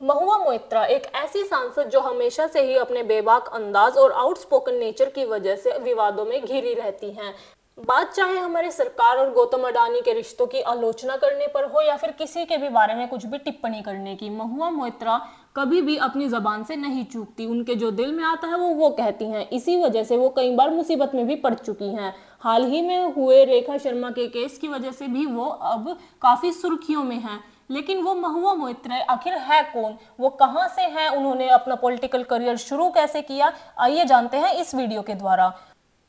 महुआ मोइत्रा एक ऐसी सांसद जो हमेशा से ही अपने बेबाक अंदाज और आउटस्पोकन नेचर की वजह से विवादों में घिरी रहती हैं। बात चाहे हमारे सरकार और गौतम अडानी के रिश्तों की आलोचना करने पर हो या फिर किसी के भी बारे में कुछ भी टिप्पणी करने की, महुआ मोइत्रा कभी भी अपनी जबान से नहीं चूकती। उनके जो दिल में आता है वो कहती हैं। इसी वजह से वो कई बार मुसीबत में भी पड़ चुकी हैं। हाल ही में हुए रेखा शर्मा के केस की वजह से भी वो अब काफी सुर्खियों में हैं। लेकिन वो महुआ मोइत्रा आखिर है कौन, वो कहाँ से है, उन्होंने अपना पॉलिटिकल करियर शुरू कैसे किया, आइए जानते हैं इस वीडियो के द्वारा।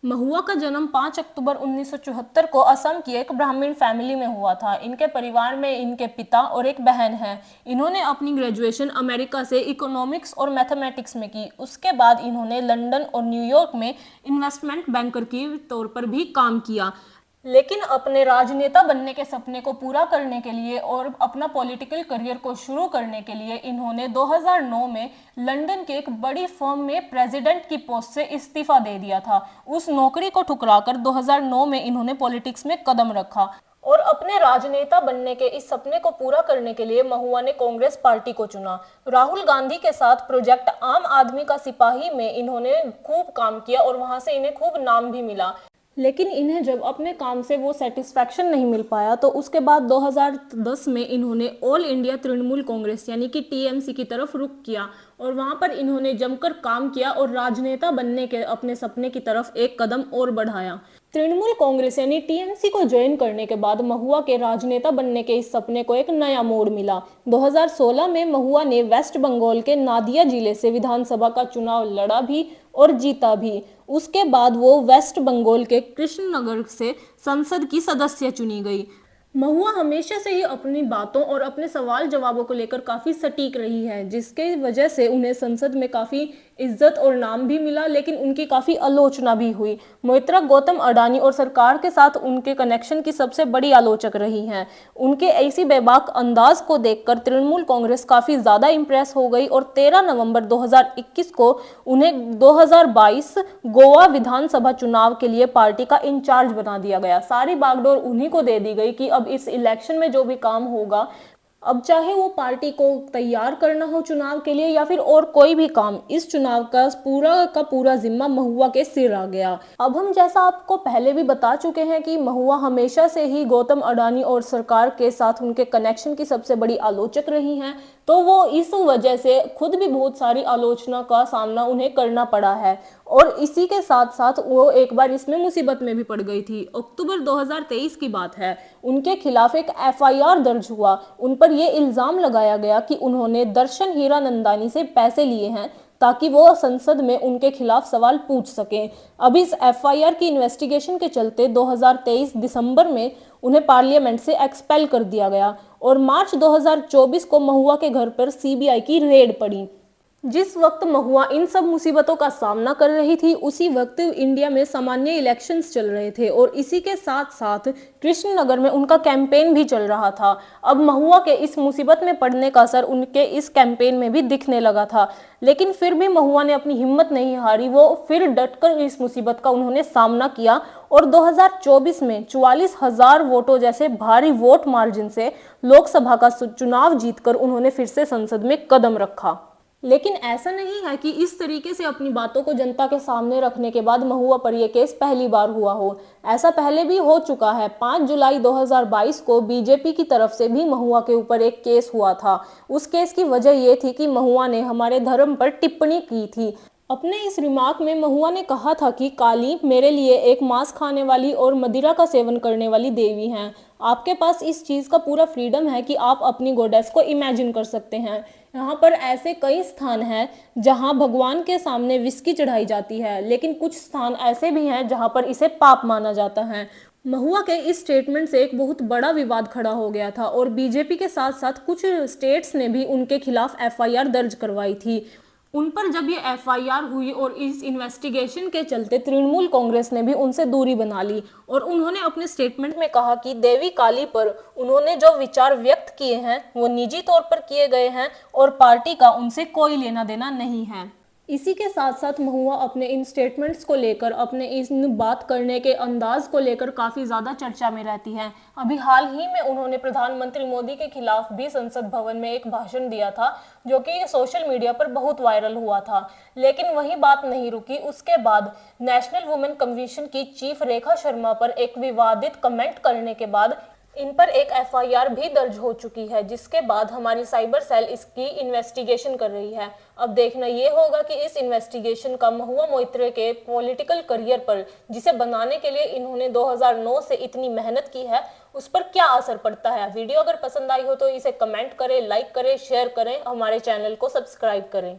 महुआ का जन्म 5 अक्टूबर 1974 को असम की एक ब्राह्मण फैमिली में हुआ था। इनके परिवार में इनके पिता और एक बहन है। इन्होंने अपनी ग्रेजुएशन अमेरिका से इकोनॉमिक्स और मैथमेटिक्स में की। उसके बाद इन्होंने लंदन और न्यूयॉर्क में इन्वेस्टमेंट बैंकर के तौर पर भी काम किया। लेकिन अपने राजनेता बनने के सपने को पूरा करने के लिए और अपना पॉलिटिकल करियर को शुरू करने के लिए इन्होंने 2009 में लंदन के एक बड़ी फर्म में प्रेसिडेंट की पोस्ट से इस्तीफा दे दिया था। उस नौकरी को ठुकराकर 2009 में इन्होंने पॉलिटिक्स में कदम रखा और अपने राजनेता बनने के इस सपने को पूरा करने के लिए महुआ ने कांग्रेस पार्टी को चुना। राहुल गांधी के साथ प्रोजेक्ट आम आदमी का सिपाही में इन्होंने खूब काम किया और वहां से इन्हें खूब नाम भी मिला। लेकिन इन्हें जब अपने काम से वो सेटिस्फैक्शन नहीं मिल पाया तो उसके बाद 2010 में इन्होंने ऑल इंडिया तृणमूल कांग्रेस यानी कि टीएमसी की तरफ रुख किया और वहां पर इन्होंने जमकर काम किया और राजनेता बनने के अपने सपने की तरफ एक कदम और बढ़ाया। तृणमूल कांग्रेस यानी टीएमसी को ज्वाइन करने के बाद महुआ के राजनेता बनने के इस सपने को एक नया मोड़ मिला। 2016 में महुआ ने वेस्ट बंगाल के नादिया जिले से विधानसभा का चुनाव लड़ा भी और जीता भी। उसके बाद वो वेस्ट बंगाल के कृष्णनगर से संसद की सदस्य चुनी गई। महुआ हमेशा से ही अपनी बातों और अपने सवाल जवाबों को लेकर काफी सटीक रही है, जिसके वजह से उन्हें संसद में काफी इज्जत और नाम भी मिला, लेकिन उनकी काफी आलोचना भी हुई। मोइत्रा गौतम अडानी और सरकार के साथ उनके कनेक्शन की सबसे बड़ी आलोचक रही हैं। उनके ऐसी बेबाक अंदाज को देखकर तृणमूल कांग्रेस काफी ज्यादा इंप्रेस हो गई और 13 नवंबर 2021 को उन्हें 2022 गोवा विधानसभा चुनाव के लिए पार्टी का इंचार्ज बना दिया गया। सारी बागडोर उन्हीं को दे दी गई कि अब इस इलेक्शन में जो भी काम होगा, अब चाहे वो पार्टी को तैयार करना हो चुनाव के लिए या फिर और कोई भी काम, इस चुनाव का पूरा जिम्मा महुआ के सिर आ गया। अब हम जैसा आपको पहले भी बता चुके हैं कि महुआ हमेशा से ही गौतम अडानी और सरकार के साथ उनके कनेक्शन की सबसे बड़ी आलोचक रही हैं, तो वो इस वजह से खुद भी बहुत सारी आलोचना का सामना उन्हें करना पड़ा है और इसी के साथ साथ वो एक बार इसमें मुसीबत में भी पड़ गई थी। अक्टूबर 2023 की बात है, उनके खिलाफ एक एफआईआर दर्ज हुआ। उन पर यह इल्जाम लगाया गया कि उन्होंने दर्शन हीरानंदानी से पैसे लिए हैं ताकि वो संसद में उनके खिलाफ सवाल पूछ सकें। अब इस एफआईआर की इन्वेस्टिगेशन के चलते 2023 दिसंबर में उन्हें पार्लियामेंट से एक्सपेल कर दिया गया और मार्च 2024 को महुआ के घर पर सीबीआई की रेड पड़ी। जिस वक्त महुआ इन सब मुसीबतों का सामना कर रही थी, उसी वक्त इंडिया में सामान्य इलेक्शंस चल रहे थे और इसी के साथ साथ कृष्णनगर में उनका कैंपेन भी चल रहा था। अब महुआ के इस मुसीबत में पड़ने का असर उनके इस कैंपेन में भी दिखने लगा था, लेकिन फिर भी महुआ ने अपनी हिम्मत नहीं हारी। वो फिर डटकर इस मुसीबत का उन्होंने सामना किया और 2024 में 44,000 वोटों जैसे भारी वोट मार्जिन से लोकसभा का चुनाव जीतकर उन्होंने फिर से संसद में कदम रखा। लेकिन ऐसा नहीं है कि इस तरीके से अपनी बातों को जनता के सामने रखने के बाद महुआ पर यह केस पहली बार हुआ हो। ऐसा पहले भी हो चुका है। 5 जुलाई 2022 को बीजेपी की तरफ से भी महुआ के ऊपर एक केस हुआ था। उस केस की वजह यह थी कि महुआ ने हमारे धर्म पर टिप्पणी की थी। अपने इस रिमार्क में महुआ ने कहा था कि काली मेरे लिए एक मांस खाने वाली और मदिरा का सेवन करने वाली देवी हैं। आपके पास इस चीज़ का पूरा फ्रीडम है कि आप अपनी गॉडेस को इमेजिन कर सकते हैं। यहाँ पर ऐसे कई स्थान हैं जहाँ भगवान के सामने विस्की चढ़ाई जाती है, लेकिन कुछ स्थान ऐसे भी हैं जहाँ पर इसे पाप माना जाता है। महुआ के इस स्टेटमेंट से एक बहुत बड़ा विवाद खड़ा हो गया था और बीजेपी के साथ साथ कुछ स्टेट्स ने भी उनके खिलाफ एफआईआर दर्ज करवाई थी। उन पर जब ये एफआईआर हुई और इस इन्वेस्टिगेशन के चलते तृणमूल कांग्रेस ने भी उनसे दूरी बना ली और उन्होंने अपने स्टेटमेंट में कहा कि देवी काली पर उन्होंने जो विचार व्यक्त किए हैं वो निजी तौर पर किए गए हैं और पार्टी का उनसे कोई लेना देना नहीं है। इसी के साथ साथ महुआ अपने इन स्टेटमेंट्स को लेकर, अपने इन बात करने के अंदाज को लेकर काफ़ी ज़्यादा चर्चा में रहती हैं। अभी हाल ही में उन्होंने प्रधानमंत्री मोदी के खिलाफ भी संसद भवन में एक भाषण दिया था, जो कि सोशल मीडिया पर बहुत वायरल हुआ था। लेकिन वही बात नहीं रुकी, उसके बाद नेशनल वुमेन कमीशन की चीफ रेखा शर्मा पर एक विवादित कमेंट करने के बाद इन पर एक एफआईआर भी दर्ज हो चुकी है, जिसके बाद हमारी साइबर सेल इसकी इन्वेस्टिगेशन कर रही है। अब देखना ये होगा कि इस इन्वेस्टिगेशन का महुआ मोइत्रे के पॉलिटिकल करियर पर, जिसे बनाने के लिए इन्होंने 2009 से इतनी मेहनत की है, उस पर क्या असर पड़ता है। वीडियो अगर पसंद आई हो तो इसे कमेंट करें, लाइक करें, शेयर करें, हमारे चैनल को सब्सक्राइब करें।